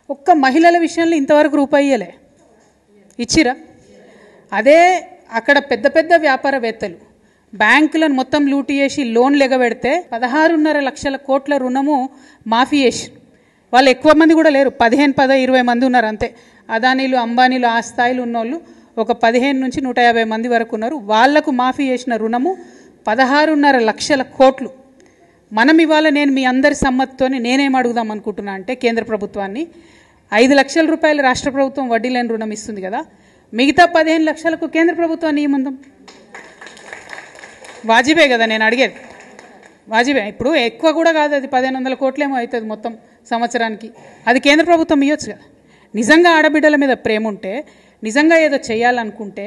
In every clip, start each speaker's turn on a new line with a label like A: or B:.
A: ఒక్క మహిళల విషయంలో ఇంతవరకు రూపాయి ఇయ్యలే. ఇచ్చిరా? అదే అక్కడ పెద్ద పెద్ద వ్యాపారవేత్తలు బ్యాంకులను మొత్తం లూటీ చేసి లోన్లు ఎగబెడితే 16.5 లక్షల కోట్ల రుణము మాఫీ చేసి, వాళ్ళు ఎక్కువ మంది కూడా లేరు, 15-20 మంది ఉన్నారు అంతే. అదానీలు అంబానీలు ఆ స్థాయిలో ఉన్నోళ్ళు ఒక 15 నుంచి 150 మంది వరకు ఉన్నారు. వాళ్లకు మాఫీ చేసిన రుణము 16.5 లక్షల కోట్లు. మనం ఇవాళ నేను మీ అందరి సమ్మతితోని నేనేం అడుగుదాం అనుకుంటున్నా అంటే, కేంద్ర ప్రభుత్వాన్ని 5 లక్షల రూపాయలు రాష్ట్ర ప్రభుత్వం వడ్డీ లేని రుణం ఇస్తుంది కదా, మిగతా 15 లక్షలకు కేంద్ర ప్రభుత్వాన్ని నియమందం. వాజిబే కదా నేను అడిగేది, వాజిబే. ఇప్పుడు ఎక్కువ కూడా కాదు, అది 1500 కోట్లేమో అవుతుంది మొత్తం సంవత్సరానికి. అది కేంద్ర ప్రభుత్వం ఇవ్వచ్చు కదా. నిజంగా ఆడబిడ్డల మీద ప్రేమ ఉంటే, నిజంగా ఏదో చేయాలనుకుంటే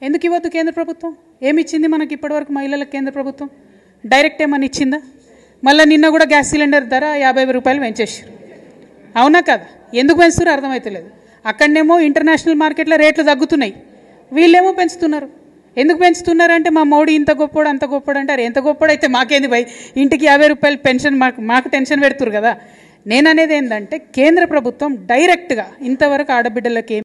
A: ఎందుకు ఇవ్వద్దు కేంద్ర ప్రభుత్వం? ఏమి ఇచ్చింది మనకి ఇప్పటివరకు మహిళలకు కేంద్ర ప్రభుత్వం? డైరెక్ట్ ఏమని ఇచ్చిందా? మళ్ళీ నిన్న కూడా గ్యాస్ సిలిండర్ ధర 50 రూపాయలు పెంచేసారు. అవునా కదా? ఎందుకు పెంచుతారో అర్థమవుతలేదు. అక్కడనేమో ఇంటర్నేషనల్ మార్కెట్లో రేట్లు తగ్గుతున్నాయి, వీళ్ళేమో పెంచుతున్నారు. ఎందుకు పెంచుతున్నారంటే మా మోడీ ఇంత గొప్పోడు అంత గొప్పోడు అంటారు. ఎంత గొప్పోడైతే మాకేంది భయ్, ఇంటికి 50 రూపాయలు పెన్షన్ మాకు టెన్షన్ పెడుతురు కదా. నేను అనేది ఏంటంటే, కేంద్ర ప్రభుత్వం డైరెక్ట్గా ఇంతవరకు ఆడబిడ్డలకి